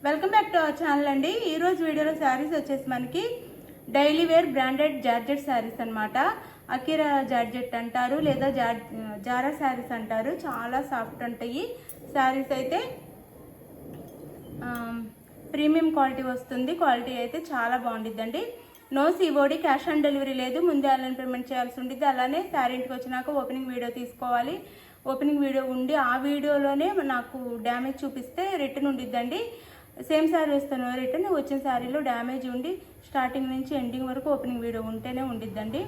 Welcome back to our channel అండి. ఈరోజు వీడియోలో శారీస్ వచ్చేసి మనకి daily wear branded georgette saris అనమాట. అకిరా జార్జెట్ అంటారు లేదా జారా శారీస్ అంటారు. చాలా సాఫ్ట్ ఉంటాయి శారీస్ అయితే. ప్రీమియం క్వాలిటీ వస్తుంది. క్వాలిటీ అయితే చాలా బాగుండిద్దండి. No COD, cash on delivery లేదు. ముందే ఆన్లైన్ పేమెంట్ చేయాల్సి ఉంటుంది. అలానే శారీ ఇంటికి వచ్చినాక ఓపెనింగ్ వీడియో తీసుకోవాలి. ఓపెనింగ్ వీడియో ఉండి ఆ వీడియోలోనే నాకు డ్యామేజ్ చూపిస్తే రిటర్న్ ఉండిద్దండి. సేమ్ శారీ వస్తాను రిటర్న్, వచ్చిన శారీలో డ్యామేజ్ ఉండి స్టార్టింగ్ నుంచి ఎండింగ్ వరకు ఓపెనింగ్ వీడియో ఉంటేనే ఉండిద్దండి.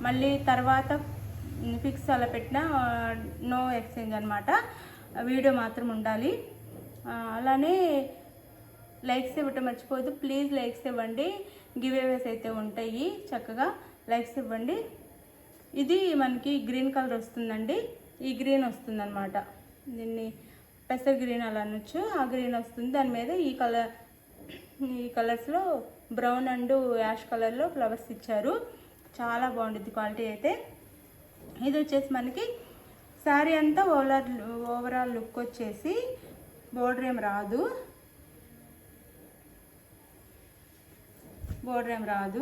మళ్ళీ తర్వాత ఫిక్స్ అలా పెట్టినా నో ఎక్స్చేంజ్ అనమాట. వీడియో మాత్రం ఉండాలి. అలానే లైక్స్ ఇవ్వటం మర్చిపోవద్దు. ప్లీజ్ లైక్స్ ఇవ్వండి. గివ్ అవేస్ అయితే ఉంటాయి, చక్కగా లైక్స్ ఇవ్వండి. ఇది మనకి గ్రీన్ కలర్ వస్తుందండి. ఈ గ్రీన్ వస్తుంది అనమాట. దీన్ని పెసర్ గ్రీన్ అలా అనొచ్చు. ఆ గ్రీన్ వస్తుంది. దాని మీద ఈ కలర్స్లో బ్రౌన్ అండ్ యాష్ కలర్లో ఫ్లవర్స్ ఇచ్చారు. చాలా బాగుంటుంది క్వాలిటీ అయితే. ఇది వచ్చేసి మనకి శారీ అంతా ఓవరాల్ లుక్ వచ్చేసి బోర్డర్ ఏం రాదు.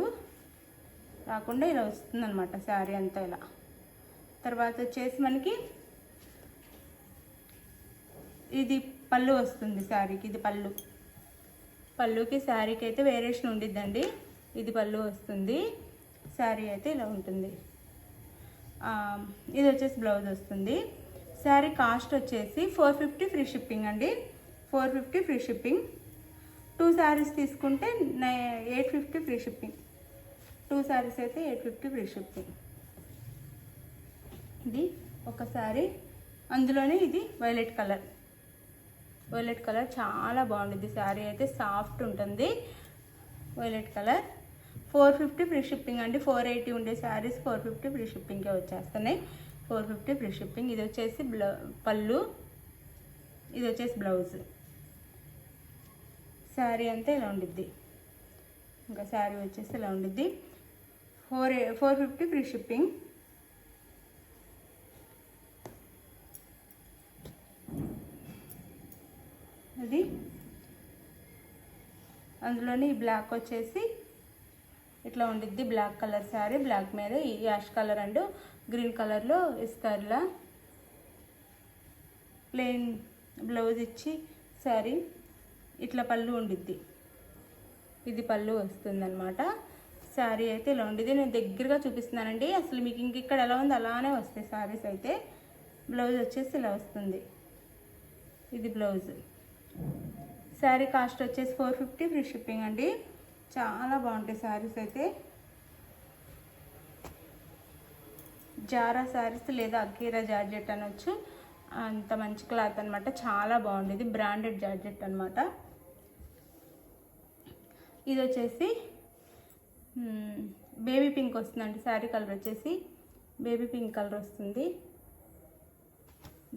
రాకుండా ఇలా వస్తుందన్నమాట శారీ అంతా ఇలా. తర్వాత వచ్చేసి మనకి ఇది పళ్ళు వస్తుంది శారీకి. ఇది పళ్ళుకి శారీకి అయితే వేరియేషన్ ఉండిద్దండి. ఇది పళ్ళు వస్తుంది. శారీ అయితే ఇలా ఉంటుంది. ఇది వచ్చేసి బ్లౌజ్ వస్తుంది. శారీ కాస్ట్ వచ్చేసి 450 ఫ్రీ షిప్పింగ్ అండి. 450 ఫ్రీ షిప్పింగ్. 2 శారీస్ తీసుకుంటే 850 ఫ్రీ షిప్పింగ్. 2 శారీస్ అయితే 850 ఫ్రీ షిప్పింగ్. ఇది ఒక శారీ. అందులోనే ఇది వైలెట్ కలర్ చాలా బాగుంటుంది. శారీ అయితే సాఫ్ట్ ఉంటుంది. వైలెట్ కలర్ 450 ఫ్రీ షిప్పింగ్ అండి. 480 ఉండే శారీస్ 450 ఫ్రీ షిప్పింగ్కే వచ్చేస్తున్నాయి. 450 ఫ్రీ షిప్పింగ్. ఇది వచ్చేసి పళ్ళు, ఇది వచ్చేసి బ్లౌజ్. శారీ అంతా ఇలా ఉండిద్ది. ఇంకా శారీ వచ్చేసి ఇలా ఉండిద్ది. 450 ఫ్రీ షిప్పింగ్. అది అందులోని ఈ బ్లాక్ వచ్చేసి ఇట్లా ఉండిద్ది. Black colour sari. బ్లాక్ మీద ఈ యాష్ కలర్ అండ్ గ్రీన్ కలర్లో ఇస్తారు. ఇలా ప్లెయిన్ బ్లౌజ్ ఇచ్చి శారీ ఇట్లా పళ్ళు ఉండిద్ది. ఇది పళ్ళు వస్తుందన్నమాట. శారీ అయితే ఇలా ఉండిద్ది. నేను దగ్గరగా చూపిస్తున్నానండి. అసలు మీకు ఇక్కడ ఎలా ఉంది అలానే వస్తాయి శారీస్ అయితే. బ్లౌజ్ వచ్చేసి ఇలా వస్తుంది. ఇది బ్లౌజ్. శారీ కాస్ట్ వచ్చేసి 450 ఫ్రీ షిప్పింగ్ అండి. చాలా బాగుంటాయి శారీస్ అయితే. జారా శారీస్ లేదా అకీరా జార్జెట్ అనొచ్చు. అంత మంచి క్లాత్ అనమాట. చాలా బాగుండేది. బ్రాండెడ్ జార్జెట్ అనమాట. ఇది వచ్చేసి బేబీ పింక్ వస్తుందండి. శారీ కలర్ వచ్చేసి బేబీ పింక్ కలర్ వస్తుంది.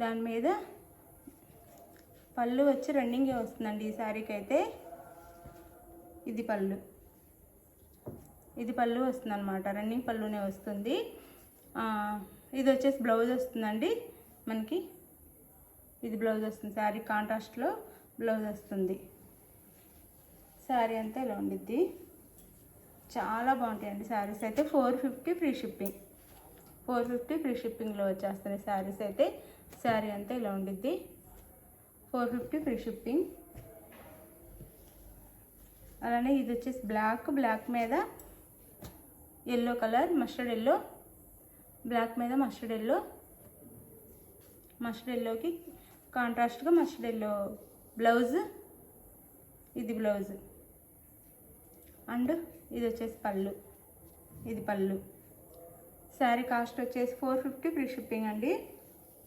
దాని మీద పళ్ళు వచ్చి రన్నింగే వస్తుందండి ఈ శారీకి అయితే. ఇది పళ్ళు వస్తుంది అనమాట. రన్నింగ్ పళ్ళునే వస్తుంది. ఇది వచ్చేసి బ్లౌజ్ వస్తుందండి మనకి. ఇది బ్లౌజ్ వస్తుంది. శారీ కాంట్రాస్ట్లో బ్లౌజ్ వస్తుంది. శారీ అంతా ఇలా ఉండిద్ది. చాలా బాగుంటాయండి శారీస్ అయితే. 450 ఫ్రీ షిప్పింగ్. 450 ఫ్రీ షిప్పింగ్లో వచ్చేస్తున్నాయి శారీస్ అయితే. శారీ అంతా ఇలా ఉండిద్ది. 450 ఫ్రీ షిప్పింగ్. అలానే ఇది వచ్చేసి బ్లాక్ మీద yellow colour, mustard yellow. Black మీద మస్టర్డ్ ఎల్లోకి కాంట్రాస్ట్గా మస్టర్డ్ ఎల్లో బ్లౌజ్. ఇది బ్లౌజ్ అండ్ ఇది వచ్చేసి పళ్ళు. ఇది పళ్ళు. శారీ కాస్ట్ వచ్చేసి 450 ఫ్రీ షిప్పింగ్ అండి.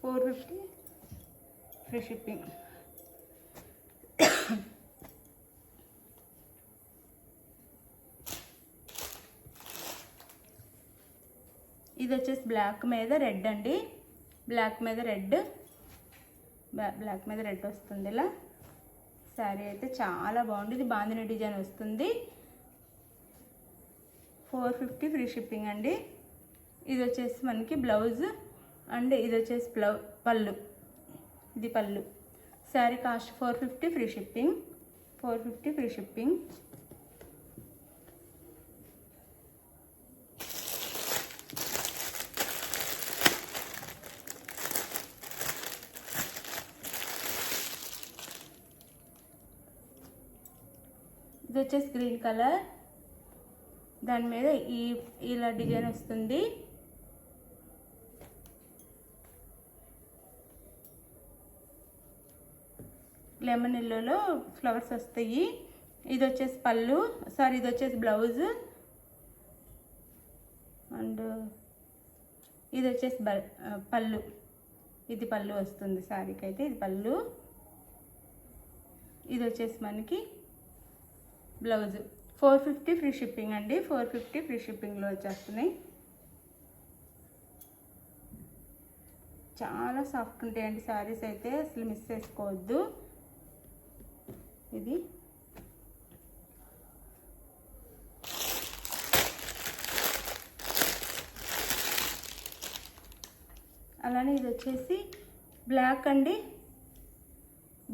450 ఫ్రీ షిప్పింగ్. ఇది వచ్చేసి బ్లాక్ మీద రెడ్ అండి. బ్లాక్ మీద రెడ్ వస్తుంది ఇలా. శారీ అయితే చాలా బాగుంది. ఇది బాందిని డిజైన్ వస్తుంది. 450 ఫ్రీ షిప్పింగ్ అండి. ఇది వచ్చేసి మనకి బ్లౌజ్ అండ్ ఇది వచ్చేసి పళ్ళు. ఇది పళ్ళు. Sari cost 450 free shipping. 450 free shipping. ఇది వచ్చేసి గ్రీన్ కలర్, దాని మీద ఇలా డిజైన్ వస్తుంది. లెమన్ ఎల్లోలో ఫ్లవర్స్ వస్తాయి. ఇది వచ్చేసి పళ్ళు, సారీ ఇది వచ్చేసి బ్లౌజ్, అండ్ ఇది వచ్చేసి పళ్ళు. ఇది పళ్ళు వస్తుంది శారీకి అయితే, ఇది పళ్ళు. ఇది వచ్చేసి మనకి బ్లౌజ్. 450 ఫ్రీ షిప్పింగ్ అండి. 450 ఫ్రీ షిప్పింగ్లో వచ్చేస్తున్నాయి. చాలా సాఫ్ట్ ఉంటాయండి శారీస్ అయితే, అసలు మిస్ చేసుకోవద్దు. ఇది అలానే ఇది వచ్చేసి బ్లాక్ అండి.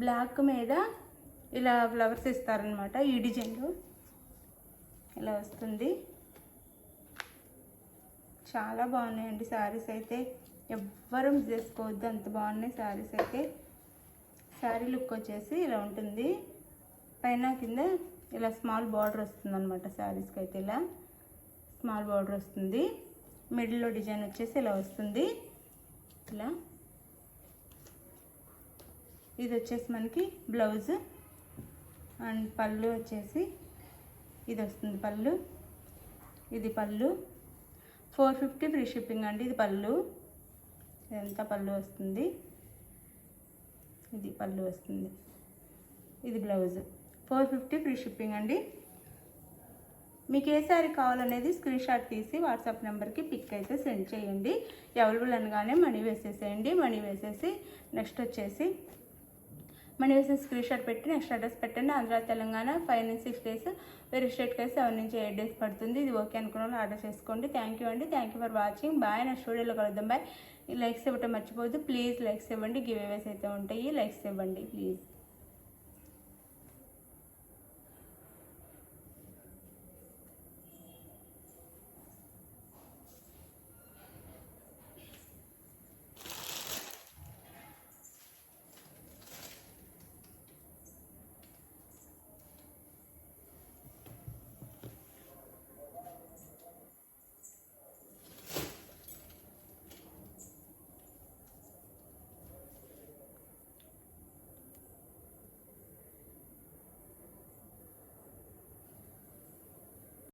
బ్లాక్ మీద ఇలా ఫ్లవర్స్ ఇస్తారనమాట. ఈ డిజైన్లో ఇలా వస్తుంది. చాలా బాగున్నాయండి శారీస్ అయితే, ఎవ్వరూ మిస్ చేసుకోవద్దు, అంత బాగున్నాయి శారీస్ అయితే. శారీ లుక్ వచ్చేసి ఇలా ఉంటుంది. పైన కింద ఇలా స్మాల్ బార్డర్ వస్తుంది అనమాట. శారీస్కి అయితే ఇలా స్మాల్ బార్డర్ వస్తుంది. మిడిల్లో డిజైన్ వచ్చేసి ఇలా వస్తుంది. ఇలా ఇది వచ్చేసి మనకి బ్లౌజ్ అండ్ పళ్ళు వచ్చేసి ఇది వస్తుంది పళ్ళు. ఇది పళ్ళు. 450 ఫ్రీ షిప్పింగ్ అండి. ఇది పళ్ళు, ఇదంతా పళ్ళు వస్తుంది. ఇది పళ్ళు వస్తుంది. ఇది బ్లౌజ్. 450 ఫ్రీ షిప్పింగ్ అండి. మీకు ఏ శారీ కావాలనేది స్క్రీన్ షాట్ తీసి వాట్సాప్ నెంబర్కి పిక్ అయితే సెండ్ చేయండి. అవైలబుల్ అనగానే మనీ వేసేసేయండి. మనీ వేసేసి నెక్స్ట్ వచ్చేసి మనీ వేసేసి స్క్రీన్ షాట్ పెట్టి నెక్స్ట్ అడ్రస్ పెట్టండి. ఆంధ్ర తెలంగాణ 5 నుంచి 6 డేస్, వేరే స్టేట్కి అయితే 7 నుంచి 8 డేస్ పడుతుంది. ఇది ఓకే అనుకున్న వాళ్ళు ఆర్డర్ చేసుకోండి. థ్యాంక్ యూ అండి. Thank you for watching. Bye. Next వీడియోలో కలుద్దాం. బాయ్. లైక్స్ ఇవ్వటం మర్చిపోవద్దు ప్లీజ్. లైక్స్ ఇవ్వండి. గివ్ అవేస్ అయితే ఉంటాయి, లైక్స్ ఇవ్వండి ప్లీజ్.